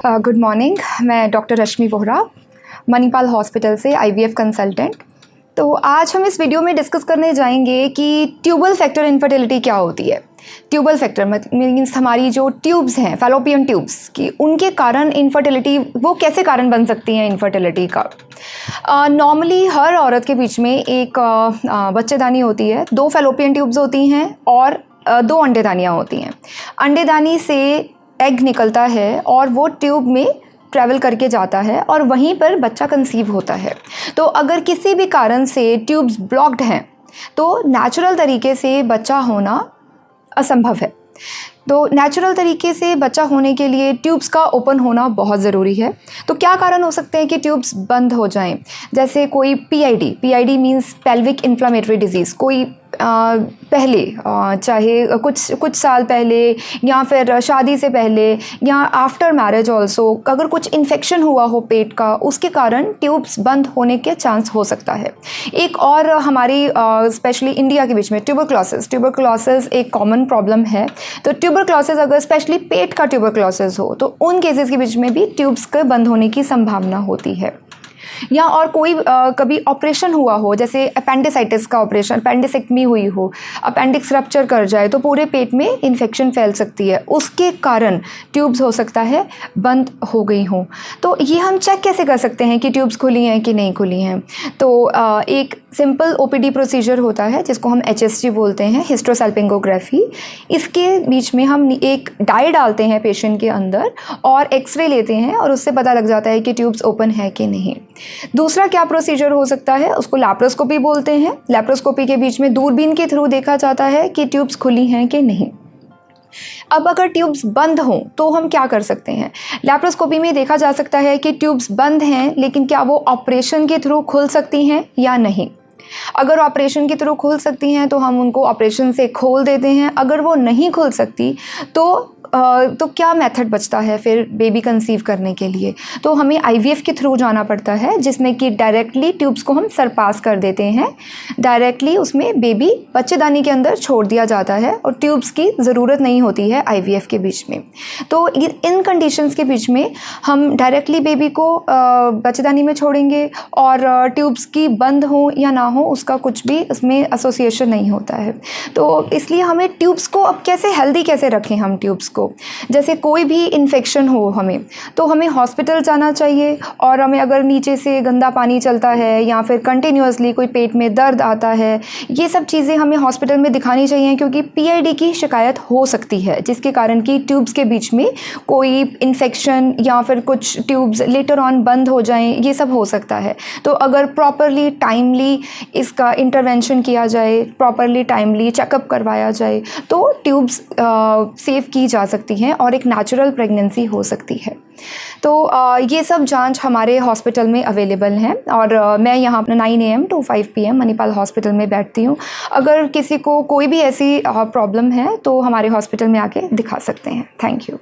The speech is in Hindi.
Good morning. मैं डॉक्टर रश्मि बोहरा, मणिपाल हॉस्पिटल से आईवीएफ कंसल्टेंट। तो आज हम इस वीडियो में डिस्कस करने जाएंगे कि ट्यूबल फैक्टर इनफर्टिलिटी क्या होती है। ट्यूबल फैक्टर मीन्स हमारी जो ट्यूब्स हैं, फैलोपियन ट्यूब्स की, उनके कारण इनफर्टिलिटी, वो कैसे कारण बन सकती हैं इनफर्टिलिटी का। नॉर्मली हर औरत के बीच में एक बच्चेदानी होती है, 2 फैलोपियन ट्यूब्स होती हैं और 2 अंडेदानियाँ होती हैं। अंडेदानी से एग निकलता है और वो ट्यूब में ट्रैवल करके जाता है और वहीं पर बच्चा कंसीव होता है। तो अगर किसी भी कारण से ट्यूब्स ब्लॉक्ड हैं तो नेचुरल तरीके से बच्चा होना असंभव है। तो नेचुरल तरीके से बच्चा होने के लिए ट्यूब्स का ओपन होना बहुत ज़रूरी है। तो क्या कारण हो सकते हैं कि ट्यूब्स बंद हो जाएं? जैसे कोई PID means pelvic inflammatory disease, कोई पहले चाहे कुछ साल पहले या फिर शादी से पहले या आफ्टर मैरिज ऑल्सो, अगर कुछ इन्फेक्शन हुआ हो पेट का, उसके कारण ट्यूब्स बंद होने के चांस हो सकता है। एक और हमारी स्पेशली इंडिया के बीच में ट्यूबरक्लोसिस एक कॉमन प्रॉब्लम है। तो ट्यूबरक्लोसिस अगर स्पेशली पेट का ट्यूबरक्लोसिस हो तो उन केसेस के बीच में भी ट्यूब्स के बंद होने की संभावना होती है। या और कोई कभी ऑपरेशन हुआ हो, जैसे अपेंडिसाइटिस का ऑपरेशन, अपेंडिसेक्टमी हुई हो, अपेंडिक्स रप्चर कर जाए तो पूरे पेट में इन्फेक्शन फैल सकती है, उसके कारण ट्यूब्स हो सकता है बंद हो गई हो। तो ये हम चेक कैसे कर सकते हैं कि ट्यूब्स खुली हैं कि नहीं खुली हैं? तो एक सिंपल ओपीडी प्रोसीजर होता है जिसको हम HSG बोलते हैं, हिस्ट्रोसैल्पिंगोग्राफी। इसके बीच में हम एक डाई डालते हैं पेशेंट के अंदर और एक्सरे लेते हैं और उससे पता लग जाता है कि ट्यूब्स ओपन है कि नहीं। दूसरा क्या प्रोसीजर हो सकता है, उसको लैप्रोस्कोपी बोलते हैं। लैप्रोस्कोपी के बीच में दूरबीन के थ्रू देखा जाता है कि ट्यूब्स खुली हैं कि नहीं। अब अगर ट्यूब्स बंद हों तो हम क्या कर सकते हैं? लैप्रोस्कोपी में देखा जा सकता है कि ट्यूब्स बंद हैं, लेकिन क्या वो ऑपरेशन के थ्रू खुल सकती हैं या नहीं। अगर ऑपरेशन के थ्रू खुल सकती हैं तो हम उनको ऑपरेशन से खोल देते हैं। अगर वो नहीं खुल सकती तो क्या मेथड बचता है फिर बेबी कंसीव करने के लिए? तो हमें IVF के थ्रू जाना पड़ता है, जिसमें कि डायरेक्टली ट्यूब्स को हम सरपास कर देते हैं। डायरेक्टली उसमें बेबी बच्चेदानी के अंदर छोड़ दिया जाता है और ट्यूब्स की ज़रूरत नहीं होती है IVF के बीच में। तो इन कंडीशंस के बीच में हम डायरेक्टली बेबी को बच्चेदानी में छोड़ेंगे और ट्यूब्स की बंद हो या ना हो उसका कुछ भी इसमें एसोसिएशन नहीं होता है। तो इसलिए हमें ट्यूब्स को अब हेल्दी कैसे रखें हम ट्यूब्स को? जैसे कोई भी इन्फेक्शन हो हमें, तो हमें हॉस्पिटल जाना चाहिए। और हमें अगर नीचे से गंदा पानी चलता है या फिर कंटिन्यूअसली कोई पेट में दर्द आता है, ये सब चीज़ें हमें हॉस्पिटल में दिखानी चाहिए, क्योंकि PID की शिकायत हो सकती है जिसके कारण कि ट्यूब्स के बीच में कोई इन्फेक्शन या फिर कुछ ट्यूब्स लेटर ऑन बंद हो जाएं, ये सब हो सकता है। तो अगर प्रॉपरली टाइमली इसका इंटरवेंशन किया जाए, प्रॉपरली टाइमली चेकअप करवाया जाए, तो ट्यूब्स सेव की जा सकती हैं और एक नेचुरल प्रेगनेंसी हो सकती है। तो ये सब जांच हमारे हॉस्पिटल में अवेलेबल हैं और मैं यहाँ 9 AM to 5 PM Manipal hospital में बैठती हूँ। अगर किसी को कोई भी ऐसी प्रॉब्लम है तो हमारे हॉस्पिटल में आके दिखा सकते हैं। Thank you.